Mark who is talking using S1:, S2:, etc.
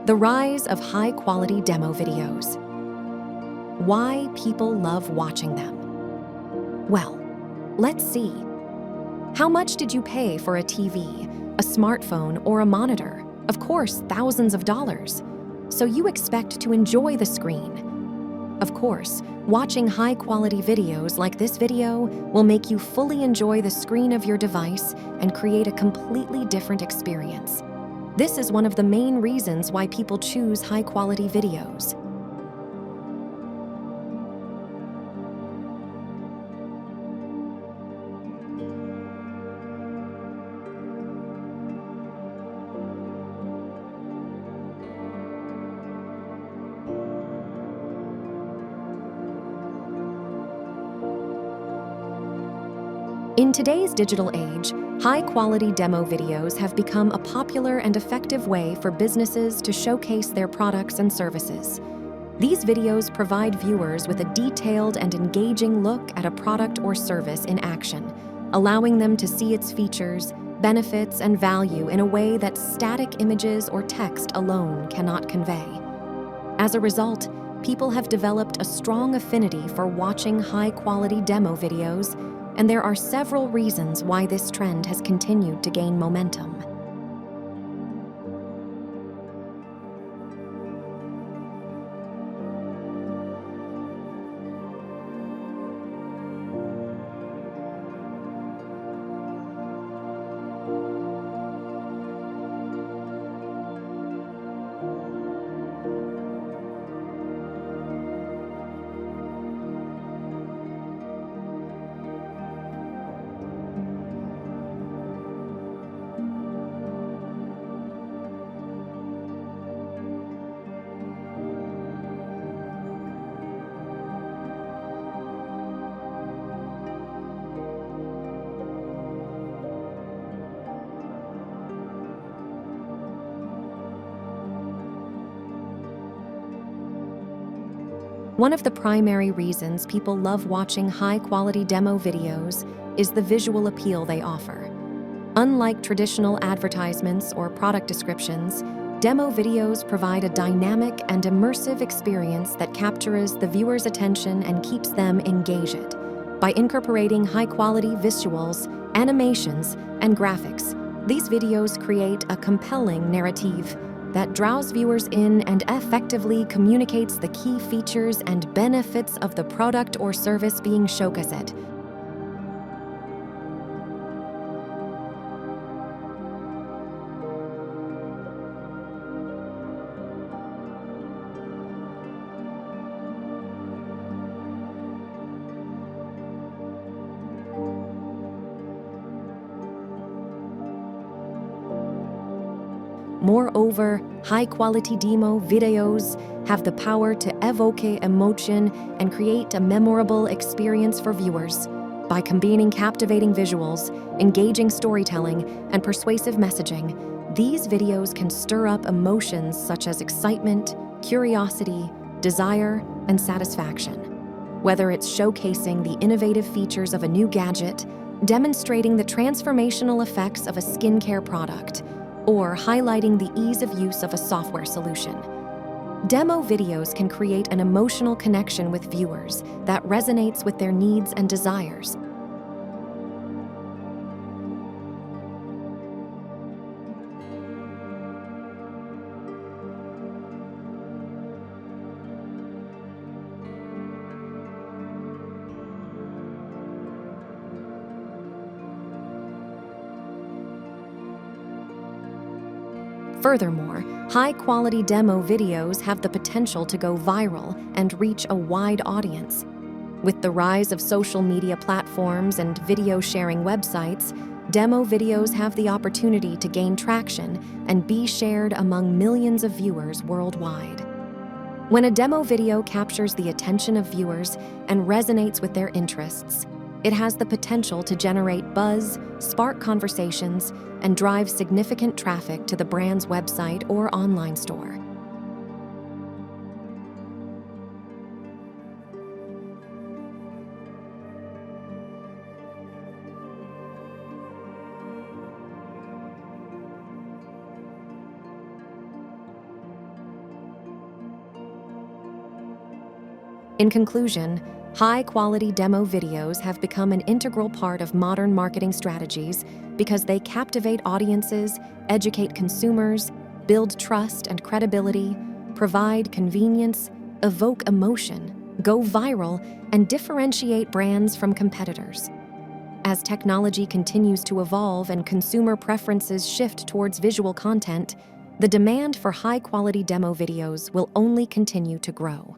S1: The rise of high-quality demo videos. Why people love watching them? Well, let's see. How much did you pay for a TV, a smartphone, or a monitor? Of course, thousands of dollars. So you expect to enjoy the screen. Of course, watching high-quality videos like this video will make you fully enjoy the screen of your device and create a completely different experience. This is one of the main reasons why people choose high-quality videos. In today's digital age, high-quality demo videos have become a popular and effective way for businesses to showcase their products and services. These videos provide viewers with a detailed and engaging look at a product or service in action, allowing them to see its features, benefits, and value in a way that static images or text alone cannot convey. As a result, people have developed a strong affinity for watching high-quality demo videos, and there are several reasons why this trend has continued to gain momentum. One of the primary reasons people love watching high-quality demo videos is the visual appeal they offer. Unlike traditional advertisements or product descriptions, demo videos provide a dynamic and immersive experience that captures the viewer's attention and keeps them engaged. By incorporating high-quality visuals, animations, and graphics, these videos create a compelling narrative that draws viewers in and effectively communicates the key features and benefits of the product or service being showcased. Moreover, high-quality demo videos have the power to evoke emotion and create a memorable experience for viewers. By combining captivating visuals, engaging storytelling, and persuasive messaging, these videos can stir up emotions such as excitement, curiosity, desire, and satisfaction. Whether it's showcasing the innovative features of a new gadget, demonstrating the transformational effects of a skincare product, or highlighting the ease of use of a software solution. Demo videos can create an emotional connection with viewers that resonates with their needs and desires. Furthermore, high-quality demo videos have the potential to go viral and reach a wide audience. With the rise of social media platforms and video-sharing websites, demo videos have the opportunity to gain traction and be shared among millions of viewers worldwide. When a demo video captures the attention of viewers and resonates with their interests, it has the potential to generate buzz, spark conversations, and drive significant traffic to the brand's website or online store. In conclusion, high-quality demo videos have become an integral part of modern marketing strategies because they captivate audiences, educate consumers, build trust and credibility, provide convenience, evoke emotion, go viral, and differentiate brands from competitors. As technology continues to evolve and consumer preferences shift towards visual content, the demand for high-quality demo videos will only continue to grow.